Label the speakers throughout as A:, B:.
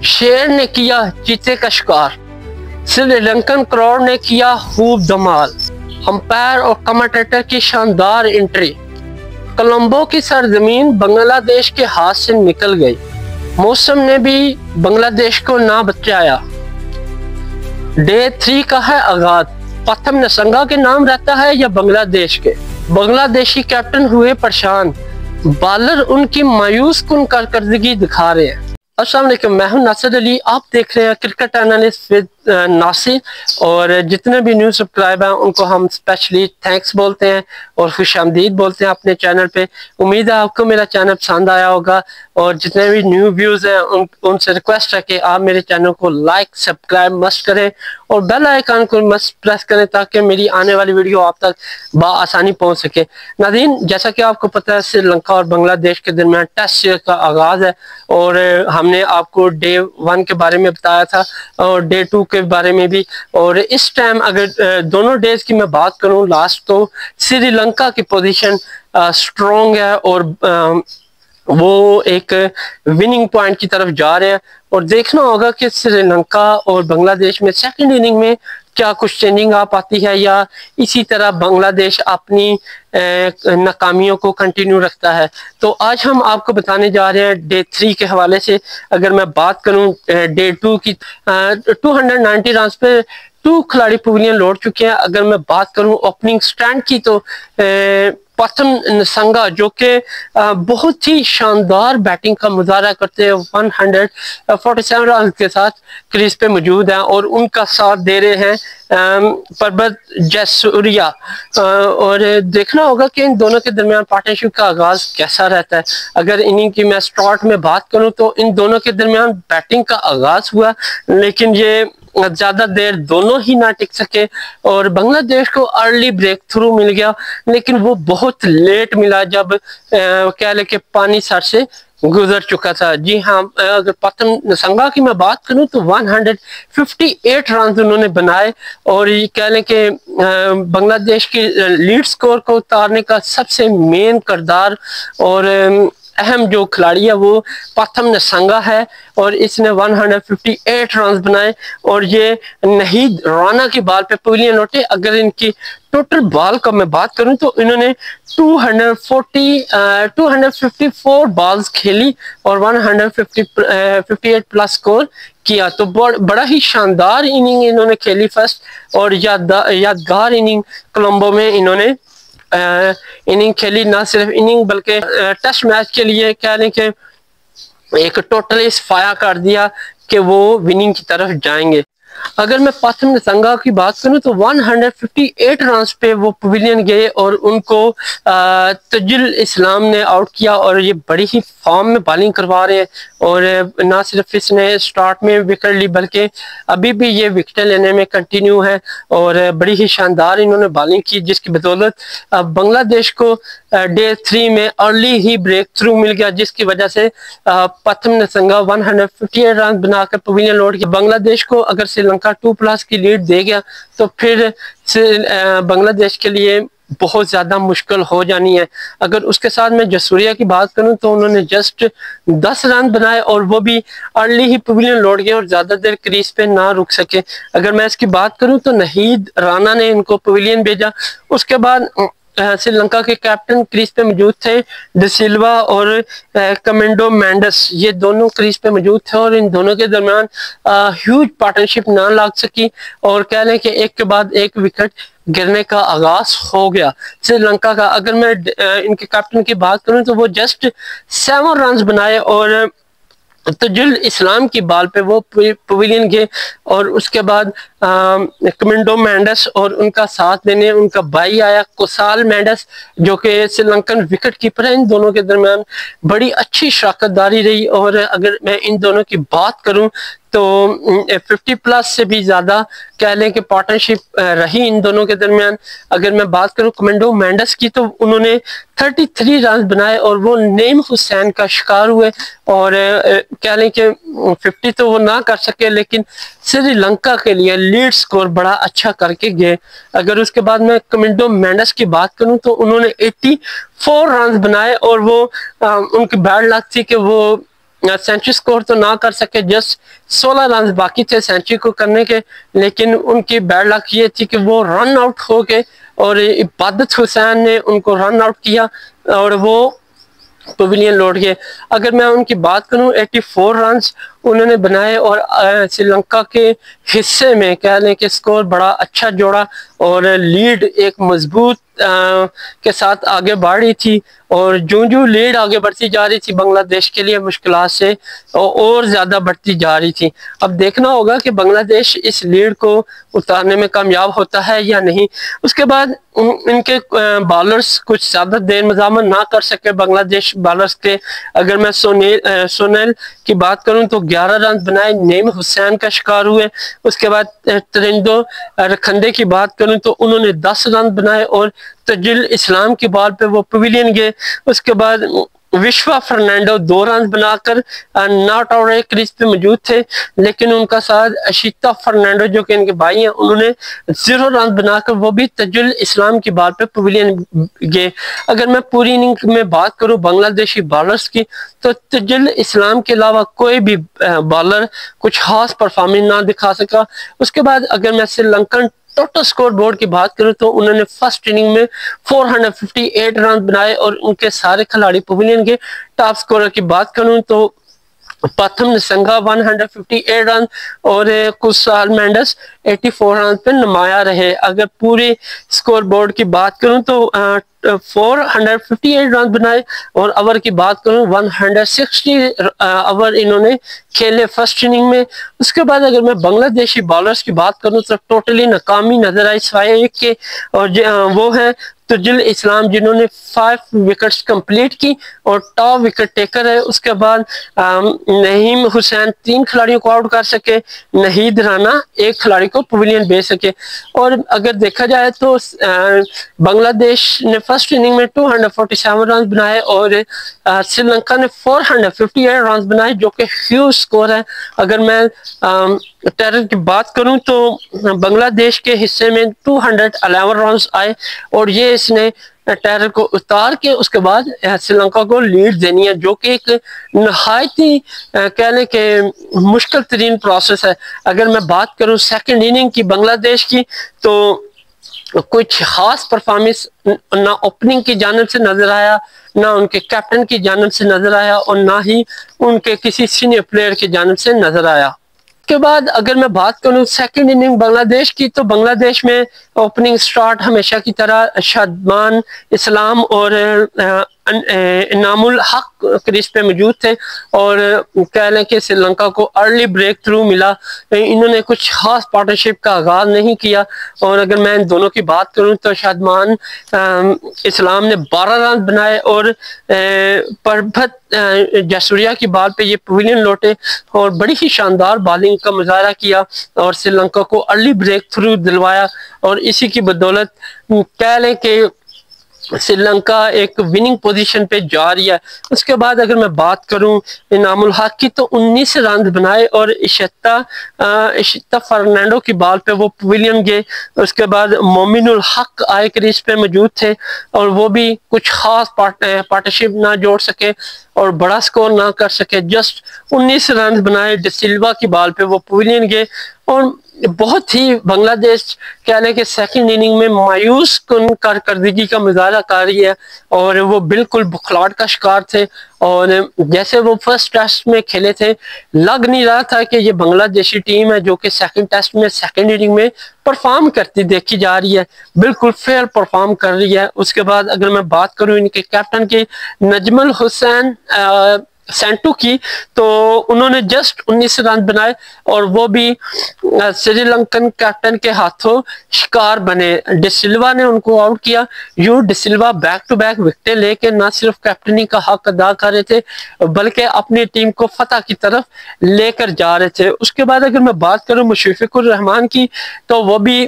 A: शेर ने किया चीते का शिकार, श्रीलंकन क्राउड ने किया खूब धमाल, अंपायर और कमेंटेटर की शानदार एंट्री, कोलंबो की सरजमीन बांग्लादेश के हाथ से निकल गई, मौसम ने भी बांग्लादेश को ना बचाया। डे 3 का है आगाज, प्रथम नसंगा के नाम रहता है या बांग्लादेश के? बांग्लादेशी कैप्टन हुए परेशान, बॉलर उनकी मायूस कुन कारकर्दगी दिखा रहे हैं। अस्सलाम वालेकुम, मैं हूं नासिर अली, आप देख रहे हैं क्रिकेट एनालिस्ट विद नासिर। और जितने भी न्यू सब्सक्राइबर हैं उनको हम स्पेशली थैंक्स बोलते हैं और खुशामदीद बोलते हैं अपने चैनल पे। उम्मीद है आपको मेरा चैनल पसंद आया होगा और जितने भी न्यू व्यूज हैं उनसे रिक्वेस्ट है कि आप मेरे चैनल को लाइक सब्सक्राइब मस्ट करें और बेल आइकन को मस्ट प्रेस करें ताकि मेरी आने वाली वीडियो आप तक बआसानी पहुंच सके। नाज़रीन, जैसा कि आपको पता है श्रीलंका और बांग्लादेश के दरमियान टेस्ट सीरीज का आगाज है और हमने आपको डे 1 के बारे में बताया था और डे 2 के बारे में भी। और इस टाइम अगर दोनों डेज की मैं बात करूं लास्ट, तो श्रीलंका की पोजीशन स्ट्रॉन्ग है और वो एक विनिंग पॉइंट की तरफ जा रहे हैं। और देखना होगा कि श्रीलंका और बांग्लादेश में सेकंड इनिंग में क्या कुछ चेंजिंग आ पाती है या इसी तरह बांग्लादेश अपनी नाकामियों को कंटिन्यू रखता है। तो आज हम आपको बताने जा रहे हैं डे 3 के हवाले से। अगर मैं बात करूं डे 2 की, 290 रन पे 2 खिलाड़ी पवेलियन लौट चुके हैं। अगर मैं बात करूं ओपनिंग स्टैंड की, तो प्रथम नसंगा जो कि बहुत ही शानदार बैटिंग का मुजाहरा करते हैं, 147 रन के साथ क्रीज पे मौजूद हैं और उनका साथ दे रहे हैं परबत जयसूर्या। और देखना होगा कि इन दोनों के दरमियान पार्टनरशिप का आगाज कैसा रहता है। अगर इनिंग की मैं स्टार्ट में बात करूं तो इन दोनों के दरमियान बैटिंग का आगाज हुआ, लेकिन ये ज्यादा देर दोनों ही ना टिक सके और बांग्लादेश को अर्ली ब्रेक थ्रू मिल गया, लेकिन वो बहुत लेट मिला जब कह ले कि पानी सर से गुजर चुका था। जी हाँ, अगर प्रथम नसंगा की मैं बात करूं तो 158 रन उन्होंने बनाए और ये कह लें कि बांग्लादेश की लीड स्कोर को उतारने का सबसे मेन किरदार और अहम जो खिलाड़ी है वो प्रथम नसंगा है और इसने 158 रन बनाए और ये नहीद राना की बॉल पे पवेलियन लौटे। अगर इनकी टोटल बॉल का मैं बात करूं तो इन्होंने 254 बॉल्स खेली और 158 प्लस स्कोर किया। तो बड़ा ही शानदार इनिंग इन्होंने खेली फर्स्ट और यादगार इनिंग कोलंबो में इन्होंने इनिंग खेली। ना सिर्फ इनिंग बल्कि टेस्ट मैच के लिए कह लें कि एक टोटली सफाया कर दिया कि वो विनिंग की तरफ जाएंगे। अगर मैं प्रथम नसंगा की बात करूं तो 158 रन पे वो पवेलियन गए और उनको तजुल इस्लाम ने आउट किया और ये बड़ी ही फॉर्म में बॉलिंग करवा रहे हैं और ना सिर्फ इसने स्टार्ट में विकेट ली बल्कि अभी भी ये विकेट लेने में कंटिन्यू है और बड़ी ही शानदार इन्होंने बॉलिंग की, जिसकी बदौलत बांग्लादेश को डे 3 में अर्ली ही ब्रेक थ्रू मिल गया, जिसकी वजह से प्रथम नसंगा 158 रन बनाकर पवेलियन लौट गया। बांग्लादेश को अगर श्रीलंका 2+ की लीड दे गया तो फिर बांग्लादेश के लिए बहुत ज्यादा मुश्किल हो जानी है। अगर उसके साथ मैं जयसूर्या की बात करूं तो उन्होंने जस्ट 10 रन बनाए और वो भी अर्ली ही पवेलियन लौट गए और ज्यादा देर क्रीज पे ना रुक सके। अगर मैं इसकी बात करूं तो नहीद राना ने इनको पवेलियन भेजा। उसके बाद श्रीलंका के कैप्टन क्रीज पे मौजूद थे, डिसिल्वा और कमेंडो मेंडस, ये दोनों क्रीज पे मौजूद थे और इन दोनों के दरमियान ह्यूज पार्टनरशिप ना लग सकी और कह लें कि एक के बाद एक विकेट गिरने का आगाज हो गया श्रीलंका का। अगर मैं इनके कैप्टन की बात करूं तो वो जस्ट 7 रन बनाए और तजुल इस्लाम की बॉल पे वो पवेलियन गए और उसके बाद कमेंडो मेंडस और उनका साथ देने उनका भाई आया कोसाल मेंडस जो कि श्रीलंकन विकेट कीपर है। इन दोनों के दरमियान बड़ी अच्छी शराकतदारी रही और अगर मैं इन दोनों की बात करूं तो 50+ से भी ज्यादा कह लें कि पार्टनरशिप रही इन दोनों के दरमियान। अगर मैं बात करूं कमेंडो मेंडस की तो उन्होंने 33 रन बनाए और वो नईम हुसैन का शिकार हुए और कह लें कि 50 तो वो ना कर सके लेकिन श्रीलंका के लिए लीड स्कोर बड़ा अच्छा करके गए। अगर उसके बाद मैं कमेंडो मेंडस की बात करूं तो उन्होंने 84 रन बनाए और वो उनकी बैड लक थी कि वो सेंचुरी स्कोर तो ना कर सके, जस्ट 16 रन बाकी थे सेंचुरी को करने के, लेकिन उनकी बैड लक ये थी कि वो रन आउट हो गए और इबादत हुसैन ने उनको रन आउट किया और वो पवेलियन लौट गए। अगर मैं उनकी बात करूं 84 रन उन्होंने बनाए और श्रीलंका के हिस्से में कह लें कि स्कोर बड़ा अच्छा जोड़ा और लीड एक मजबूत के साथ आगे बढ़ रही थी और जो लीड आगे बढ़ती जा रही थी बांग्लादेश के लिए मुश्किलात से और ज़्यादा बढ़ती जा रही थी। अब देखना होगा कि बांग्लादेश इस लीड को उतारने में कामयाब होता है या नहीं। उसके बाद इनके बॉलर्स कुछ ज़्यादा देर मजामत ना कर सके बांग्लादेश बॉलर्स के। अगर मैं सोनेल की बात करूं तो 11 रन बनाए, नईम हुसैन का शिकार हुए। उसके बाद तरिंदो रखंदे की बात करूं तो उन्होंने 10 रन बनाए और तजुल इस्लाम की बॉल पे वो पवेलियन गए। उसके बाद विश्वा फर्नांडो 2 रन बनाकर नॉट आउट क्रीज पे मौजूद थे, लेकिन उनका साथ अशिता फर्नांडो जो कि इनके भाई हैं उन्होंने 0 रन बनाकर वो भी तजुल इस्लाम की बॉल पे पवेलियन गए। अगर मैं पूरी इनिंग में बात करूं बांग्लादेशी बॉलर्स की तो तजुल इस्लाम के अलावा कोई भी बॉलर कुछ खास परफॉर्मेंस ना दिखा सका। उसके बाद अगर मैं श्रीलंकन टोटल स्कोर बोर्ड की बात करूं तो उन्होंने फर्स्ट इनिंग में 458 रन बनाए और उनके सारे खिलाड़ी पवेलियन के। टॉप स्कोरर की बात करूं तो प्रथम निसंगा 158 रन और कुशाल मेंडस 84 रन पे नुमाया रहे। अगर पूरे स्कोर बोर्ड की बात करूं तो 458 रन बनाए और ओवर की बात करूं 160 ओवर इन्होंने खेले फर्स्ट इनिंग में। उसके बाद अगर मैं बांग्लादेशी बॉलर्स की बात करूं तो टोटली नाकामी नजर आई सिवाय एक के, और वो है तजुल इस्लाम जिन्होंने 5 विकेट्स कंप्लीट की और टॉप विकेट टेकर है। उसके बाद नहीम हुसैन 3 खिलाड़ियों को आउट कर सके, नहीद राना 1 खिलाड़ी को पवेलियन भेज सके। और अगर देखा जाए तो बांग्लादेश ने फर्स्ट इनिंग में 247 रन बनाए और श्रीलंका ने 458 रन बनाए जो कि ह्यूज स्कोर है। अगर मैं टेरर की बात करूं तो बांग्लादेश के हिस्से में 211 रन आए और ये इसने टेरर को उतार के उसके बाद श्रीलंका को लीड देनी है, जो कि एक नहायत ही कहने के मुश्किल तरीन प्रोसेस है। अगर मैं बात करूं सेकंड इनिंग की बांग्लादेश की तो कुछ खास परफॉर्मेंस ना ओपनिंग की जानिब से नजर आया, ना उनके कैप्टन की जानिब से नजर आया और ना ही उनके किसी सीनियर प्लेयर की जानिब से नजर आया। के बाद अगर मैं बात करूं सेकंड इनिंग बांग्लादेश की तो बांग्लादेश में ओपनिंग स्टार्ट हमेशा की तरह शादमान इस्लाम और इनामुल हक क्रीज पे मौजूद थे और कह लें कि श्रीलंका को अर्ली ब्रेक थ्रू मिला। इन्होंने कुछ खास पार्टनरशिप का आगाज नहीं किया और अगर मैं इन दोनों की बात करूं तो शादमान इस्लाम ने 12 रन बनाए और परभत जसूरिया की बॉल पे ये पवेलियन लौटे और बड़ी ही शानदार बॉलिंग का मुजाहरा किया और श्रीलंका को अर्ली ब्रेक थ्रू दिलवाया और इसी की बदौलत कह लें कि श्रीलंका एक विनिंग पोजीशन पे जा रही है। उसके बाद अगर मैं बात करूं इनामुल हक की तो 19 रन बनाए और इशिता फर्नांडो की बॉल पे वो पवेलियन गए। उसके बाद मोमिनुल हक आए क्रीज पे मौजूद थे और वो भी कुछ खास पार्टनरशिप ना जोड़ सके और बड़ा स्कोर ना कर सके, जस्ट 19 रन बनाए। डिसिल्वा की बॉल पे वो पवेलियन गए और बहुत ही बांग्लादेश कह लें कि सेकंड इनिंग में मायूस कुन कारकर्दगी का मुजाहरा कर रही है और वो बिल्कुल बुखलाहट का शिकार थे और जैसे वो फर्स्ट टेस्ट में खेले थे लग नहीं रहा था कि ये बांग्लादेशी टीम है जो कि सेकंड टेस्ट में सेकंड इनिंग में परफॉर्म करती देखी जा रही है, बिल्कुल फेयर परफॉर्म कर रही है। उसके बाद अगर मैं बात करूं इनके कैप्टन की नजमुल हुसैन सेंटू की तो उन्होंने जस्ट 19 रन बनाए और वो भी श्रीलंकन कैप्टन के हाथों शिकार बने। डिसिल्वा ने उनको आउट किया। यूं डिसिल्वा बैक टू बैक विकेटें लेके न सिर्फ कैप्टनी का हक अदा कर रहे थे बल्कि अपनी टीम को फतह की तरफ लेकर जा रहे थे। उसके बाद अगर मैं बात करूं मुशफिकुर रहमान की तो वो भी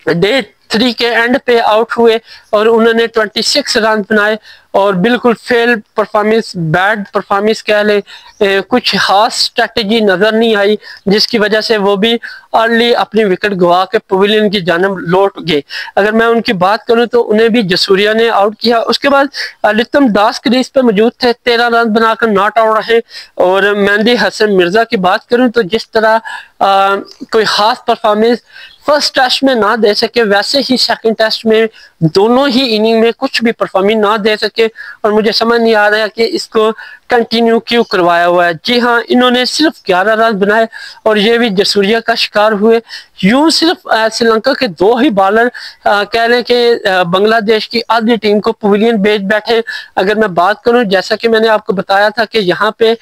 A: डे 3 के एंड पे आउट हुए और उन्होंने 26 रन बनाए और बिल्कुल फेल परफॉर्मेंस, बैड परफॉर्मेंस कह ले, कुछ खास स्ट्रेटजी नजर नहीं आई, जिसकी वजह से वो भी अर्ली अपनी विकेट गवा के पवेलियन की जानब लौट गए। अगर मैं उनकी बात करूं तो उन्हें भी जसूरिया ने आउट किया। उसके बाद लिटम दास क्रीज पे मौजूद थे, 13 रन बनाकर नॉट आउट रहे। और मेहंदी हसन मिर्जा की बात करूं तो जिस तरह कोई खास परफॉर्मेंस फर्स्ट टेस्ट में ना दे सके, वैसे ही सेकंड टेस्ट में दोनों ही इनिंग में कुछ भी परफॉर्मेंस ना दे सके और मुझे समझ नहीं आ रहा है कि इसको कंटिन्यू क्यों करवाया हुआ है। जी हाँ, इन्होंने सिर्फ 11 रन बनाए और ये भी जसूरिया का शिकार हुए। यूं सिर्फ श्रीलंका के 2 ही बॉलर कह रहे हैं कि बांग्लादेश की आधी टीम को पवेलियन भेज बैठे। अगर मैं बात करूं, जैसा कि मैंने आपको बताया था कि यहाँ पे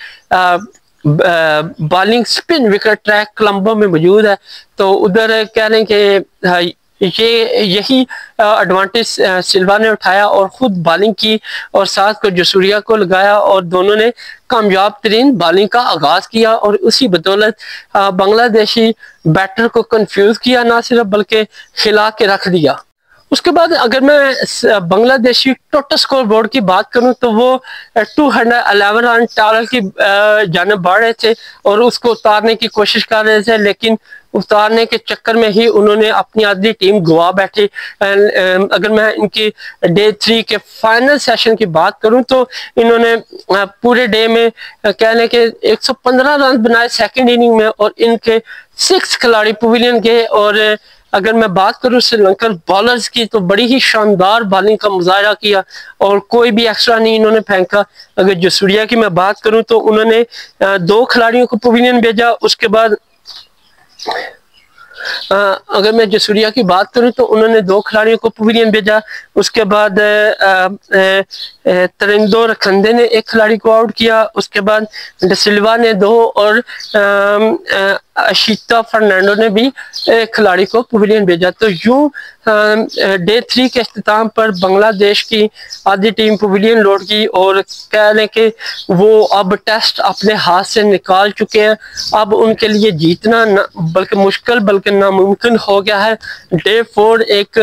A: bowling spin wicket track Colombo में मौजूद है, तो उधर कह रहे हैं कि यही एडवांटेज सिल्वा ने उठाया और खुद बॉलिंग की और साथ को जसूरिया को लगाया और दोनों ने कामयाब तरीन बॉलिंग का आगाज किया और उसी बदौलत बांग्लादेशी बैटर को कंफ्यूज किया, ना सिर्फ बल्कि खिला के रख दिया। उसके बाद अगर मैं बांग्लादेशी टोटल स्कोर बोर्ड की बात करूं तो वो 211 रन टारगेट की जानब बढ़ रहे थे और उसको उतारने की कोशिश कर रहे थे, लेकिन उतारने के चक्कर में ही उन्होंने अपनी आधी टीम गवा बैठी। अगर मैं इनकी डे 3 के फाइनल सेशन की बात करूं तो इन्होंने पूरे डे में कह लें कि 115 रन बनाए सेकंड इनिंग में और इनके 6 खिलाड़ी पवेलियन गए। और अगर मैं बात करूं श्रीलंकन बॉलर्स की तो बड़ी ही शानदार बॉलिंग का मुजाहरा किया और कोई भी एक्स्ट्रा नहीं इन्होंने फेंका। अगर जसूरिया की मैं बात करूं तो उन्होंने 2 खिलाड़ियों को पवेलियन भेजा। उसके बाद अगर मैं जसूरिया की बात करूं तो उन्होंने 2 खिलाड़ियों को पवेलियन भेजा। उसके बाद तरिंदो रखंदे ने 1 खिलाड़ी को आउट किया। उसके बाद डिसिल्वा ने 2 और अशीता फर्नांडो ने भी 1 खिलाड़ी को पवेलियन भेजा। तो यूं डे 3 के अख्ताम पर बांग्लादेश की आधी टीम पवेलियन लौट गई और कह रहे कि वो अब टेस्ट अपने हाथ से निकाल चुके हैं। अब उनके लिए जीतना बल्कि मुश्किल बल्कि नामुमकिन हो गया है। डे 4 एक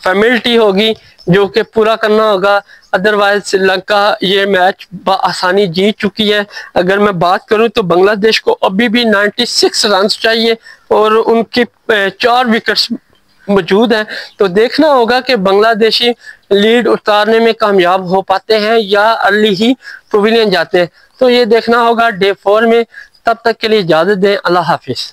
A: फॉर्मेलिटी होगी जो कि पूरा करना होगा, अदरवाइज श्रीलंका ये मैच आसानी जीत चुकी है। अगर मैं बात करूं तो बांग्लादेश को अभी भी 96 रन चाहिए और उनकी 4 विकेट्स मौजूद हैं। तो देखना होगा कि बांग्लादेशी लीड उतारने में कामयाब हो पाते हैं या अर्ली ही पवेलियन जाते हैं। तो ये देखना होगा डे 4 में। तब तक के लिए इजाजत दें, अल्लाह हाफिज।